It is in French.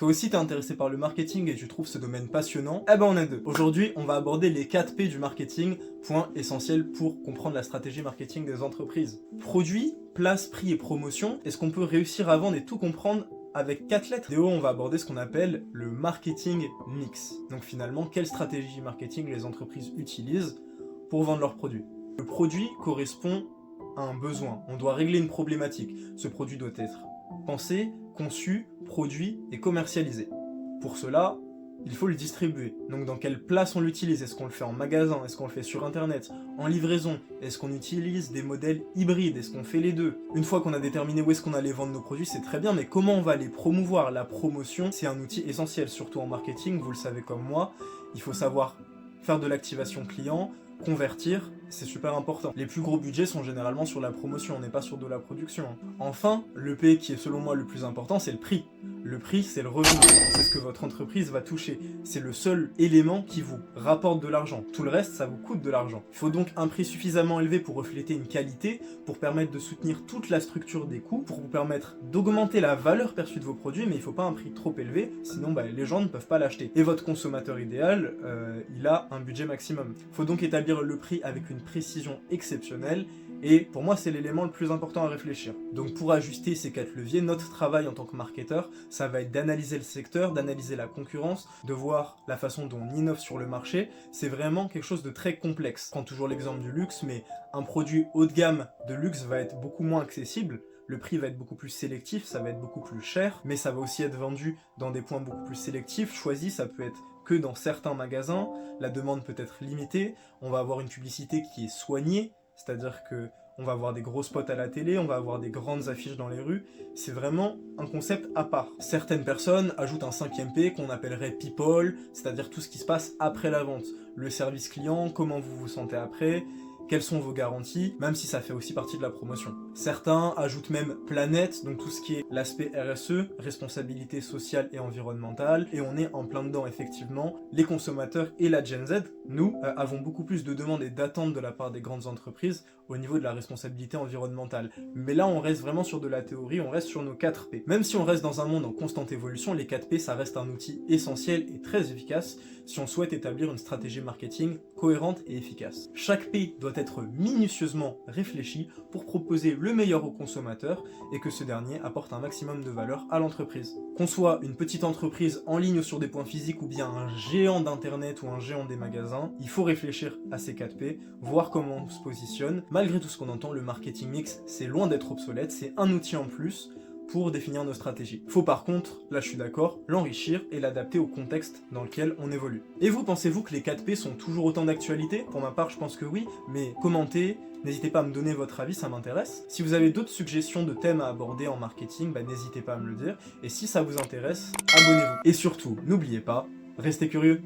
Toi aussi t'es intéressé par le marketing et tu trouves ce domaine passionnant, eh ben on est deux. Aujourd'hui, on va aborder les 4 P du marketing, point essentiel pour comprendre la stratégie marketing des entreprises. Produit, place, prix et promotion, est-ce qu'on peut réussir à vendre et tout comprendre avec 4 lettres? Vidéo, on va aborder ce qu'on appelle le marketing mix. Donc finalement, quelle stratégie marketing les entreprises utilisent pour vendre leurs produits. Le produit correspond à un besoin, on doit régler une problématique. Ce produit doit être pensé, conçu, produit et commercialisé. Pour cela, il faut le distribuer. Donc dans quelle place on l'utilise? Est-ce qu'on le fait en magasin? Est-ce qu'on le fait sur internet? En livraison? Est-ce qu'on utilise des modèles hybrides? Est-ce qu'on fait les deux? Une fois qu'on a déterminé où est-ce qu'on allait vendre nos produits, c'est très bien, mais comment on va les promouvoir? La promotion, c'est un outil essentiel, surtout en marketing, vous le savez comme moi. Il faut savoir faire de l'activation client, convertir, c'est super important. Les plus gros budgets sont généralement sur la promotion, on n'est pas sur de la production. Enfin, le P qui est selon moi le plus important, c'est le prix. Le prix, c'est le revenu, c'est ce que votre entreprise va toucher. C'est le seul élément qui vous rapporte de l'argent. Tout le reste, ça vous coûte de l'argent. Il faut donc un prix suffisamment élevé pour refléter une qualité, pour permettre de soutenir toute la structure des coûts, pour vous permettre d'augmenter la valeur perçue de vos produits, mais il ne faut pas un prix trop élevé, sinon les gens ne peuvent pas l'acheter. Et votre consommateur idéal, il a un budget maximum. Il faut donc établir le prix avec une précision exceptionnelle, et pour moi c'est l'élément le plus important à réfléchir. Donc pour ajuster ces 4 leviers, notre travail en tant que marketeur, ça va être d'analyser le secteur, d'analyser la concurrence, de voir la façon dont on innove sur le marché. C'est vraiment quelque chose de très complexe. Je prends toujours l'exemple du luxe, mais un produit haut de gamme de luxe va être beaucoup moins accessible. Le prix va être beaucoup plus sélectif, ça va être beaucoup plus cher, mais ça va aussi être vendu dans des points beaucoup plus sélectifs, choisis, ça peut être que dans certains magasins, la demande peut être limitée, on va avoir une publicité qui est soignée, c'est-à-dire que on va avoir des gros spots à la télé, on va avoir des grandes affiches dans les rues, c'est vraiment un concept à part. Certaines personnes ajoutent un 5e P qu'on appellerait people, c'est-à-dire tout ce qui se passe après la vente. Le service client, comment vous vous sentez après, quelles sont vos garanties, même si ça fait aussi partie de la promotion. Certains ajoutent même planète, donc tout ce qui est l'aspect RSE, responsabilité sociale et environnementale, et on est en plein dedans effectivement. Les consommateurs et la Gen Z, nous, avons beaucoup plus de demandes et d'attentes de la part des grandes entreprises au niveau de la responsabilité environnementale. Mais là, on reste vraiment sur de la théorie, on reste sur nos 4 P. Même si on reste dans un monde en constante évolution, les 4 P, ça reste un outil essentiel et très efficace si on souhaite établir une stratégie marketing cohérente et efficace. Chaque P doit être minutieusement réfléchi pour proposer le meilleur au consommateur et que ce dernier apporte un maximum de valeur à l'entreprise. Qu'on soit une petite entreprise en ligne sur des points physiques ou bien un géant d'internet ou un géant des magasins, il faut réfléchir à ces 4 P, voir comment on se positionne. Malgré tout ce qu'on entend, le marketing mix, c'est loin d'être obsolète, c'est un outil en plus pour définir nos stratégies. Faut par contre, là je suis d'accord, l'enrichir et l'adapter au contexte dans lequel on évolue. Et vous, pensez-vous que les 4 P sont toujours autant d'actualité? Pour ma part, je pense que oui, mais commentez, n'hésitez pas à me donner votre avis, ça m'intéresse. Si vous avez d'autres suggestions de thèmes à aborder en marketing, n'hésitez pas à me le dire. Et si ça vous intéresse, abonnez-vous. Et surtout, n'oubliez pas, restez curieux.